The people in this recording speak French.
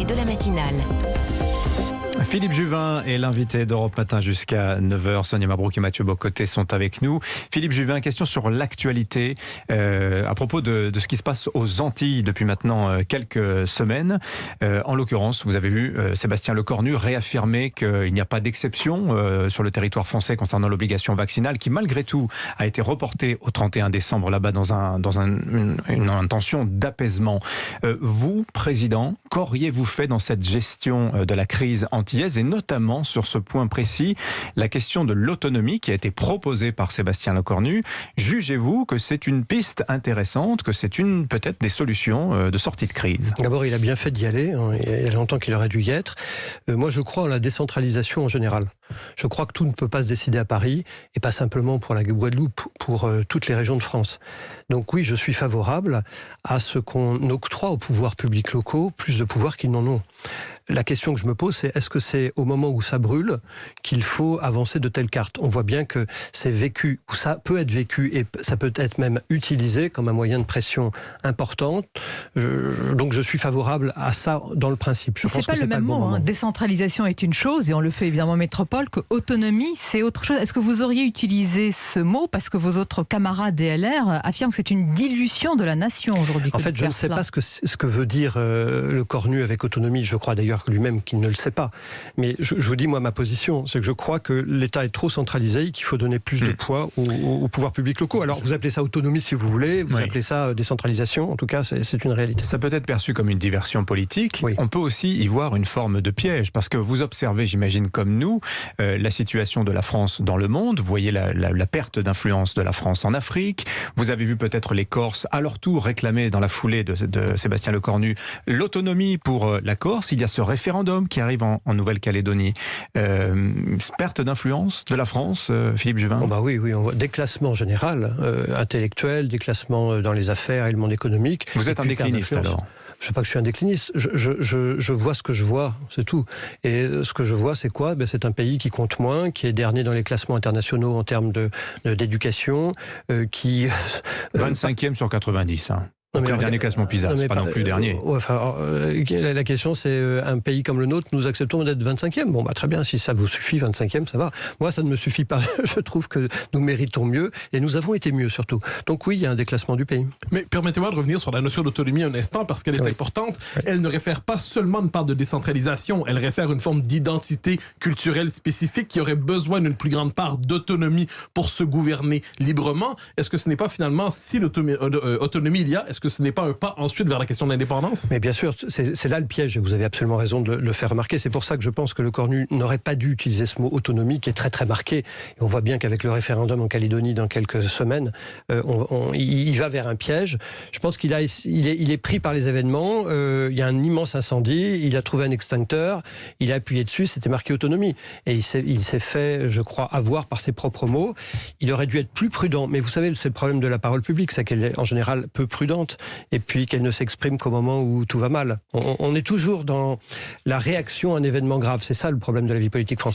de la matinale. Philippe Juvin est l'invité d'Europe Matin jusqu'à 9h. Sonia Mabrouk et Mathieu Bocoté sont avec nous. Philippe Juvin, question sur l'actualité à propos de ce qui se passe aux Antilles depuis maintenant quelques semaines. En l'occurrence, vous avez vu Sébastien Lecornu réaffirmer qu'il n'y a pas d'exception sur le territoire français concernant l'obligation vaccinale qui malgré tout a été reportée au 31 décembre là-bas dans une intention d'apaisement. Vous, président, qu'auriez-vous fait dans cette gestion de la crise antillaise et notamment sur ce point précis, la question de l'autonomie qui a été proposée par Sébastien Lecornu. Jugez-vous que c'est une piste intéressante, que c'est peut-être des solutions de sortie de crise? D'abord, il a bien fait d'y aller. Il y a longtemps qu'il aurait dû y être. Moi, je crois en la décentralisation en général. Je crois que tout ne peut pas se décider à Paris et pas simplement pour la Guadeloupe, pour toutes les régions de France. Donc oui, je suis favorable à ce qu'on octroie aux pouvoirs publics locaux plus de pouvoir qu'ils n'en ont. La question que je me pose, c'est est-ce que c'est au moment où ça brûle qu'il faut avancer de telles cartes? On voit bien que c'est vécu, ou ça peut être vécu, et ça peut être même utilisé comme un moyen de pression importante. Donc je suis favorable à ça dans le principe. Je pense que c'est pas le bon moment. Décentralisation est une chose, et on le fait évidemment en métropole, que autonomie, c'est autre chose. Est-ce que vous auriez utilisé ce mot parce que vos autres camarades DLR affirment que c'est une dilution de la nation aujourd'hui? En fait, je ne sais pas ce que veut dire Lecornu avec autonomie. Je crois d'ailleurs que lui-même qu'il ne le sait pas. Mais je vous dis, moi, ma position, c'est que je crois que l'État est trop centralisé et qu'il faut donner plus de poids aux pouvoirs publics locaux. Alors, vous appelez ça autonomie si vous voulez, vous appelez ça décentralisation, en tout cas, c'est une réalité. Ça peut être perçu comme une diversion politique. Oui. On peut aussi y voir une forme de piège, parce que vous observez, j'imagine, comme nous, la situation de la France dans le monde. Vous voyez la perte d'influence de la France en Afrique. Vous avez vu peut-être les Corses, à leur tour, réclamer dans la foulée de Sébastien Lecornu l'autonomie pour la Corse. Il y a ce référendum qui arrive en Nouvelle-Calédonie. Perte d'influence de la France, Philippe Juvin? Oui, on voit déclassement général, intellectuel, déclassement dans les affaires et le monde économique. Vous êtes un décliniste alors? Je ne sais pas que je suis un décliniste, je vois ce que je vois, c'est tout. Et ce que je vois, c'est quoi? C'est un pays qui compte moins, qui est dernier dans les classements internationaux en termes d'éducation, qui... 25e sur 90, hein. Donc le dernier classement PISA, c'est pas non plus le dernier. La question, c'est un pays comme le nôtre, nous acceptons d'être 25e. Bon, très bien, si ça vous suffit, 25e, ça va. Moi, ça ne me suffit pas. Je trouve que nous méritons mieux et nous avons été mieux surtout. Donc oui, il y a un déclassement du pays. Mais permettez-moi de revenir sur la notion d'autonomie un instant parce qu'elle est importante. Elle ne réfère pas seulement une part de décentralisation, elle réfère une forme d'identité culturelle spécifique qui aurait besoin d'une plus grande part d'autonomie pour se gouverner librement. Est-ce que ce n'est pas finalement, si l'autonomie il y a, est-ce que ce n'est pas un pas ensuite vers la question de l'indépendance? Mais bien sûr, c'est là le piège et vous avez absolument raison de le faire remarquer. C'est pour ça que je pense que Lecornu n'aurait pas dû utiliser ce mot autonomie qui est très très marqué. Et on voit bien qu'avec le référendum en Calédonie dans quelques semaines, il va vers un piège. Je pense qu'il est pris par les événements. Il y a un immense incendie, il a trouvé un extincteur, il a appuyé dessus, c'était marqué autonomie. Et il s'est fait, je crois, avoir par ses propres mots. Il aurait dû être plus prudent. Mais vous savez, c'est le problème de la parole publique, c'est qu'elle est en général peu prudente. Et puis qu'elle ne s'exprime qu'au moment où tout va mal. On est toujours dans la réaction à un événement grave. C'est ça le problème de la vie politique française.